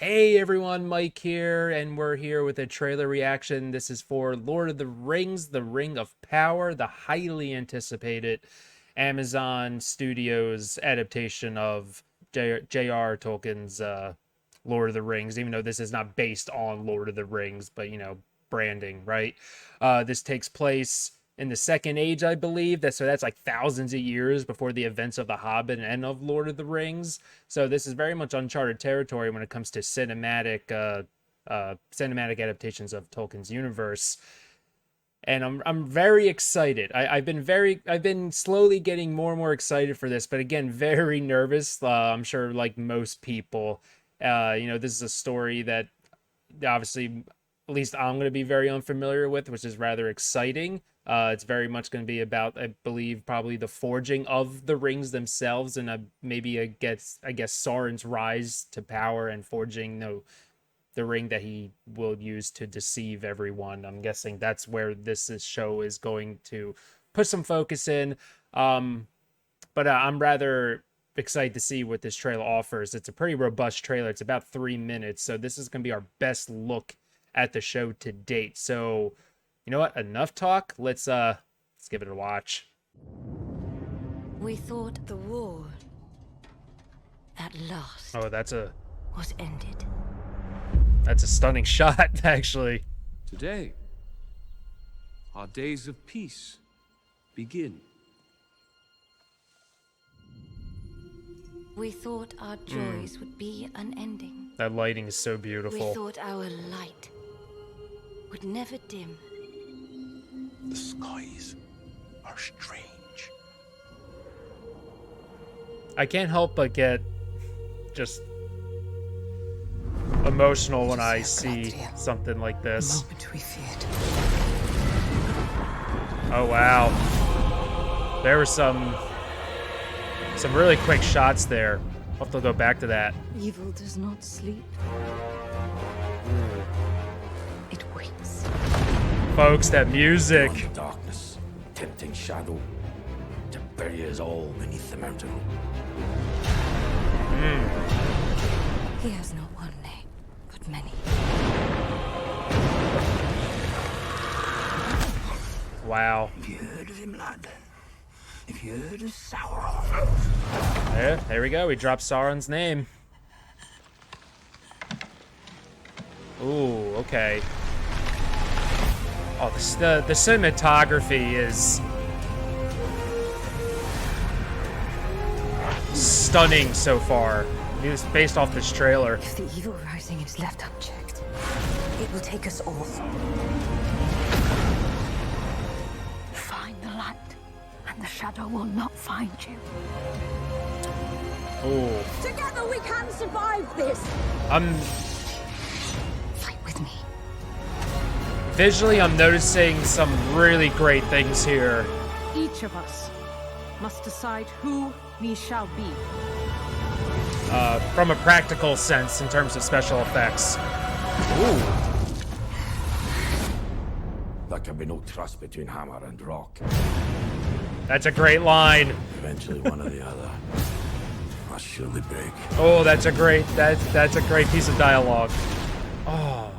Hey everyone, Mike here, and we're here with a trailer reaction. This is for Lord of the Rings, The Ring of Power, the highly anticipated Amazon Studios adaptation of J.R. Tolkien's Lord of the Rings, even though this is not based on Lord of the Rings, but branding, right? This takes place in the Second Age, I believe. That's like thousands of years before the events of The Hobbit and of Lord of the Rings. So this is very much uncharted territory when it comes to cinematic adaptations of Tolkien's universe. And I'm very excited. I've been slowly getting more and more excited for this, but again, very nervous. I'm sure, like most people, this is a story that obviously at least I'm going to be very unfamiliar with, which is rather exciting. It's very much going to be about, I believe, probably the forging of the rings themselves, and maybe I guess Sauron's rise to power and forging the ring that he will use to deceive everyone. I'm guessing that's where this show is going to put some focus in. But I'm rather excited to see what this trailer offers. It's a pretty robust trailer. It's about 3 minutes, so this is going to be our best look at the show to date. So, you know what? Enough talk. Let's give it a watch. We thought the war at last Oh, that's a ended. stunning shot, actually. Today, our days of peace begin. We thought our joys would be unending. That lighting is so We beautiful. thought our light would never dim. The skies are strange. I can't help but get just emotional when I see something like this. Moment we feared. Oh wow. There were some really quick shots there. I'll have to go back to that. Evil does not sleep. It waits. Folks, that music. On the darkness, tempting shadow to bury us all beneath the mountain. He has not one name, but many. Wow. Have you heard of him, lad? Have you heard of Sauron? There we go. We dropped Sauron's name. Ooh, okay. Oh, the cinematography is stunning so far. It's based off this trailer. If the evil rising is left unchecked, it will take us all. Find the light, and the shadow will not find you. Ooh. Together we can survive this! Fight with me. Visually, I'm noticing some really great things here. Each of us must decide who we shall be. From a practical sense, in terms of special effects. Ooh. There can be no trust between hammer and rock. That's a great line. Eventually, one or the other must surely break. Oh, that's a great piece of dialogue. Oh.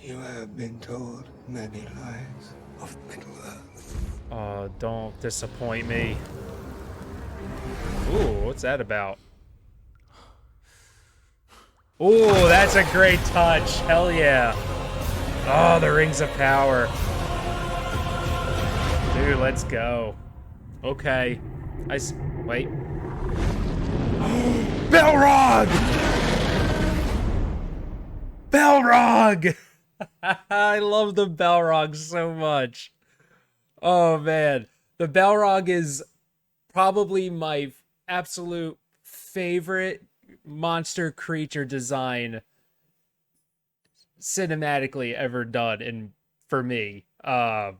You have been told many lies of Middle-earth. Oh, don't disappoint me. Ooh, what's that about? Ooh, that's a great touch. Hell yeah. Oh, the Rings of Power. Dude, let's go. Okay. Wait. Balrog! Balrog! I love the Balrog so much. Oh, man. The Balrog is probably my absolute favorite monster creature design cinematically ever done, and for me. Wow,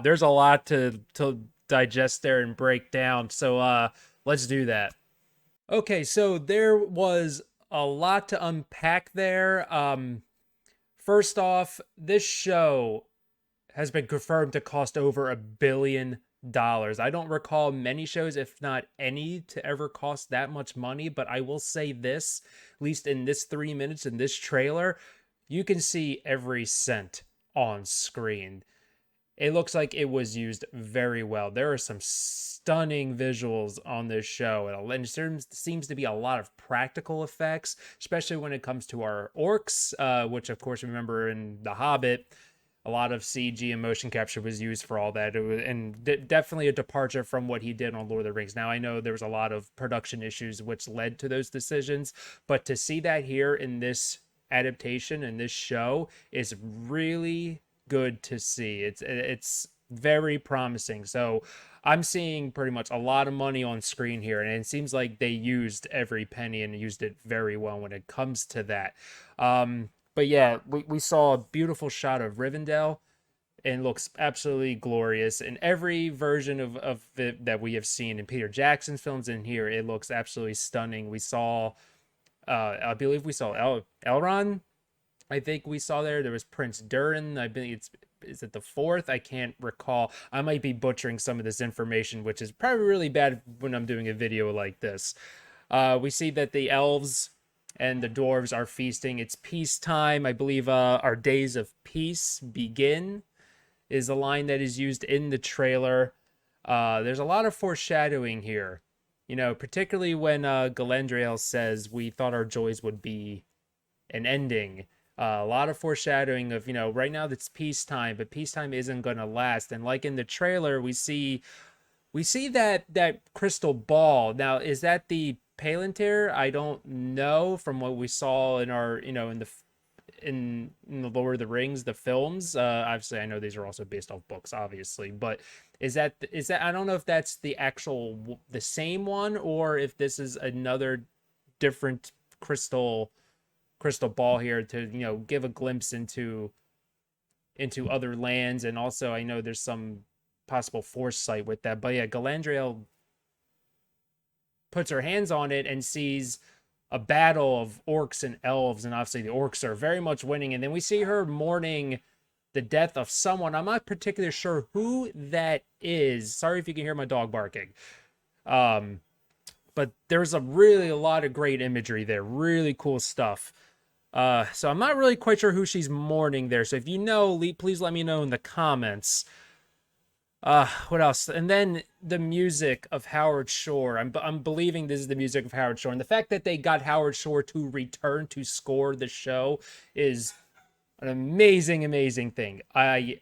there's a lot to digest there and break down. So let's do that. Okay, so there was a lot to unpack there. First off, this show has been confirmed to cost over $1 billion I don't recall many shows, if not any, to ever cost that much money, but I will say this, at least in this 3 minutes in this trailer, you can see every cent on screen. It looks like it was used very well. There are some stunning visuals on this show, and there seems to be a lot of practical effects, especially when it comes to our orcs, which, of course, remember in The Hobbit, a lot of CG and motion capture was used for all that. It was, and definitely a departure from what he did on Lord of the Rings. Now, I know there was a lot of production issues which led to those decisions, but to see that here in this adaptation and this show is really good to see. It's very promising. So I'm seeing pretty much a lot of money on screen here, and it seems like they used every penny and used it very well when it comes to that. But yeah, we saw a beautiful shot of Rivendell, and looks absolutely glorious. In every version of it that we have seen in Peter Jackson's films, in here it looks absolutely stunning. We saw I believe we saw Elrond. I think we saw there was Prince Durin. I believe is it the fourth? I can't recall. I might be butchering some of this information, which is probably really bad when I'm doing a video like this. We see that the elves and the dwarves are feasting. It's peacetime. I believe our days of peace begin is a line that is used in the trailer. There's a lot of foreshadowing here. You know, particularly when Galadriel says we thought our joys would be an ending. A lot of foreshadowing of, you know, right now it's peacetime, but peacetime isn't going to last. And like in the trailer, we see that crystal ball. Now, is that the Palantir? I don't know from what we saw in our, you know, in the Lord of the Rings, the films. Obviously, I know these are also based off books, obviously, but is that I don't know if that's the same one, or if this is another different crystal ball here to, you know, give a glimpse into other lands. And also I know there's some possible foresight with that. But yeah, Galadriel puts her hands on it and sees a battle of orcs and elves, and obviously the orcs are very much winning. And then we see her mourning the death of someone. I'm not particularly sure who that is. Sorry if you can hear my dog barking. But there's a lot of great imagery there. Really cool stuff. So I'm not really quite sure who she's mourning there. So if you know, please let me know in the comments. What else? And then the music of Howard Shore. I'm believing this is the music of Howard Shore. And the fact that they got Howard Shore to return to score the show is an amazing, amazing thing. I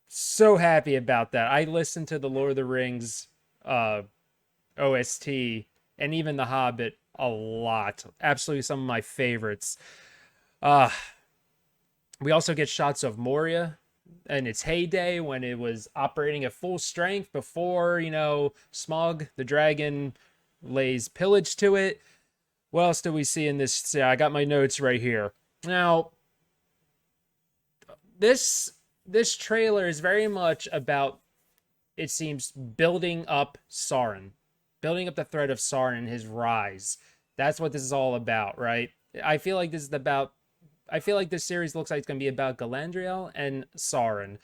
so happy about that. I listened to the Lord of the Rings OST and even The Hobbit a lot. Absolutely some of my favorites. We also get shots of Moria in its heyday when it was operating at full strength before, you know, Smaug the dragon lays pillage to it. What else do we see in this? I got my notes right here. Now, this trailer is very much about, it seems, building up Sauron, building up the threat of Sauron and his rise. That's what this is all about, right? I feel like this series looks like it's going to be about Galadriel and Sauron.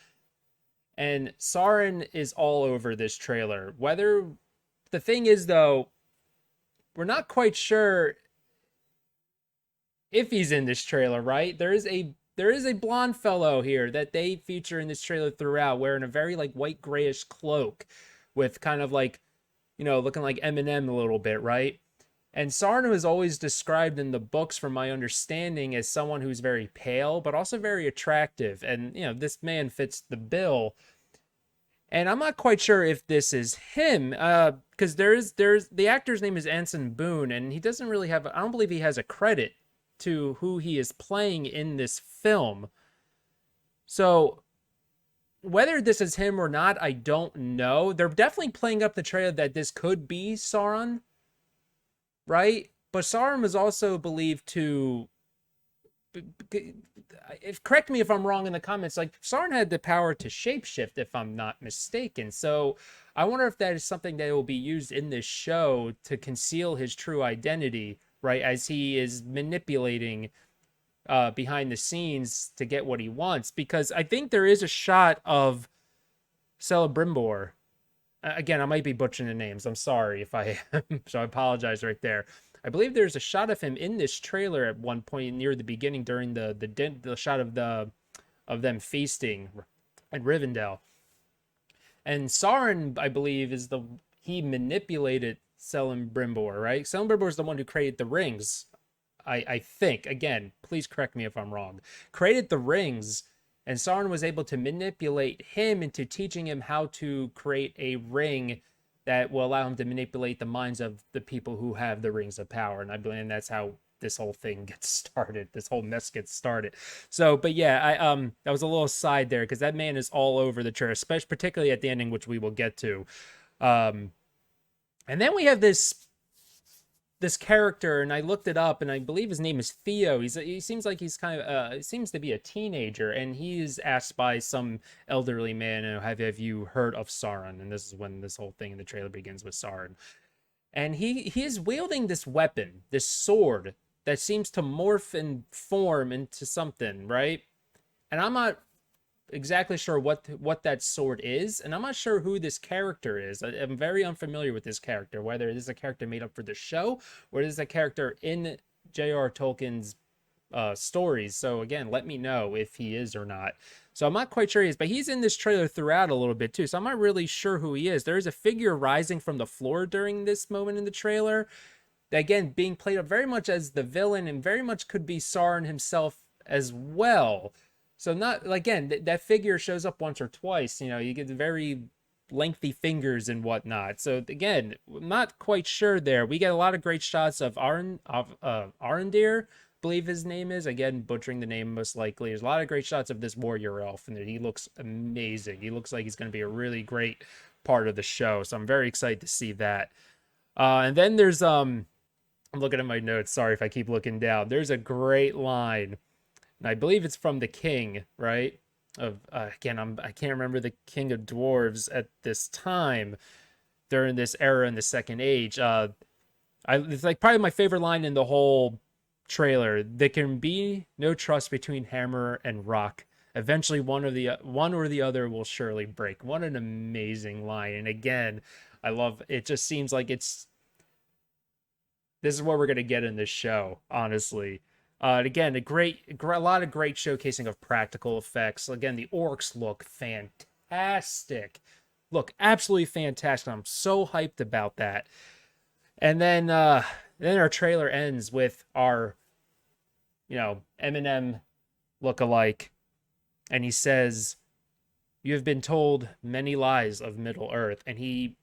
And Sauron is all over this trailer. The thing is, though, we're not quite sure if he's in this trailer, right? There is a blonde fellow here that they feature in this trailer throughout, wearing a very like white grayish cloak with kind of like, you know, looking like Eminem a little bit, right? And Sauron is always described in the books, from my understanding, as someone who's very pale, but also very attractive. And, you know, this man fits the bill. And I'm not quite sure if this is him, because there's the actor's name is Anson Boone, and he doesn't really have, I don't believe he has a credit to who he is playing in this film. So whether this is him or not, I don't know. They're definitely playing up the trailer that this could be Sauron, right? But Sauron was also believed to, correct me if I'm wrong in the comments, like Sauron had the power to shapeshift, if I'm not mistaken. So I wonder if that is something that will be used in this show to conceal his true identity, right? As he is manipulating behind the scenes to get what he wants. Because I think there is a shot of Celebrimbor again, I might be butchering the names. I'm sorry if I am, so I apologize right there. I believe there's a shot of him in this trailer at one point near the beginning during the shot of them feasting at Rivendell. And Sauron, I believe, he manipulated Celebrimbor, right? Celebrimbor is the one who created the rings. I think, again, please correct me if I'm wrong, created the rings, and Sauron was able to manipulate him into teaching him how to create a ring that will allow him to manipulate the minds of the people who have the rings of power. And I believe that's how this whole thing gets started. This whole mess gets started. So, but yeah, that was a little side there because that man is all over the church, especially particularly at the ending, which we will get to. And then we have this character, and I looked it up, and I believe his name is Theo. He seems like he's kind of seems to be a teenager, and he's asked by some elderly man, have you heard of Sauron? And this is when this whole thing in the trailer begins with Sauron, and he is wielding this weapon, this sword that seems to morph and form into something, right? And I'm not exactly sure what that sword is, and I'm not sure who this character is. I'm very unfamiliar with this character, whether this is a character made up for the show or this is a character in J.R. Tolkien's stories. So again, let me know if he is or not. So I'm not quite sure he is, but he's in this trailer throughout a little bit too, so I'm not really sure who he is. There is a figure rising from the floor during this moment in the trailer, again being played up very much as the villain, and very much could be Sauron himself as well. So not, again, that figure shows up once or twice. You get very lengthy fingers and whatnot. So again, I'm not quite sure there. We get a lot of great shots of Arondir, believe his name is. Again, butchering the name most likely. There's a lot of great shots of this warrior elf, and he looks amazing. He looks like he's going to be a really great part of the show. So I'm very excited to see that. And then there's I'm looking at my notes. Sorry if I keep looking down. There's a great line. And I believe it's from the king, right? I can't remember the king of dwarves at this time during this era in the Second Age. It's like probably my favorite line in the whole trailer. There can be no trust between hammer and rock. Eventually, one or the other will surely break. What an amazing line! And again, I love it. Just seems like this is what we're gonna get in this show, honestly. And again, a lot of great showcasing of practical effects. Again, the orcs look fantastic. Look absolutely fantastic. I'm so hyped about that. And then our trailer ends with our, Eminem look-alike. And he says, "You have been told many lies of Middle-earth." And he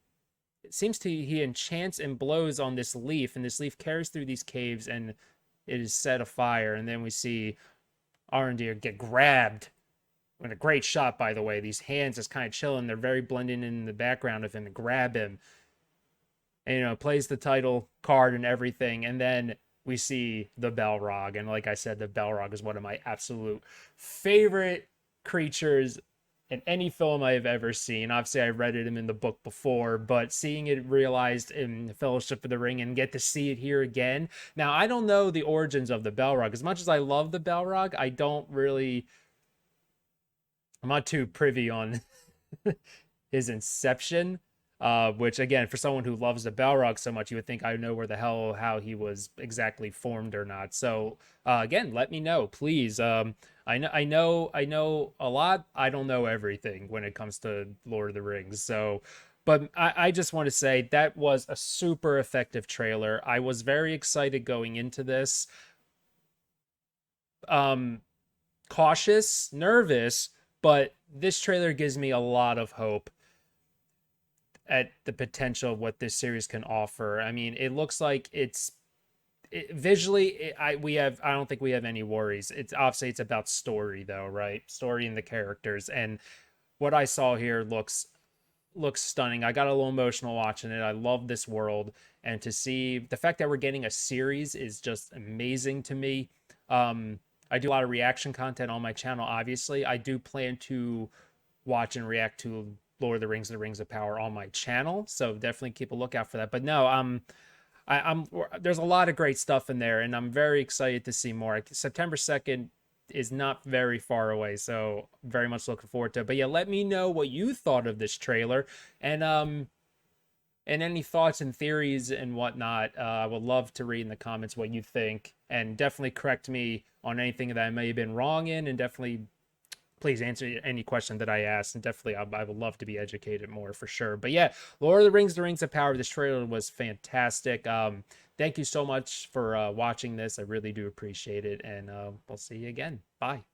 enchants and blows on this leaf, and this leaf carries through these caves, and it is set afire. And then we see Arondir get grabbed. And a great shot, by the way. These hands just kind of chilling. They're very blending in the background of him to grab him. And, plays the title card and everything. And then we see the Balrog. And like I said, the Balrog is one of my absolute favorite creatures in any film I have ever seen. Obviously, I read it in the book before, but seeing it realized in Fellowship of the Ring and get to see it here again. Now, I don't know the origins of the Balrog. As much as I love the Balrog, I'm not too privy on his inception, which, again, for someone who loves the Balrog so much, you would think I know how he was exactly formed or not. So, again, let me know, please. I know a lot. I don't know everything when it comes to Lord of the Rings. So, but I just want to say that was a super effective trailer. I was very excited going into this. Cautious, nervous, but this trailer gives me a lot of hope at the potential of what this series can offer. I mean, it looks like visually, I don't think we have any worries. It's obviously it's about story though, right? Story and the characters, and what I saw here looks stunning. I got a little emotional watching it. I love this world, and to see the fact that we're getting a series is just amazing to me. I do a lot of reaction content on my channel. Obviously, I do plan to watch and react to Lord of the Rings, The Rings of Power on my channel, so definitely keep a lookout for that. But no, there's a lot of great stuff in there, and I'm very excited to see more. September 2nd is not very far away, so very much looking forward to it. But yeah, let me know what you thought of this trailer, and any thoughts and theories and whatnot. I would love to read in the comments what you think, and definitely correct me on anything that I may have been wrong in, and definitely please answer any question that I asked. And definitely, I would love to be educated more for sure. But yeah, Lord of the Rings of Power. This trailer was fantastic. Thank you so much for watching this. I really do appreciate it, and we'll see you again. Bye.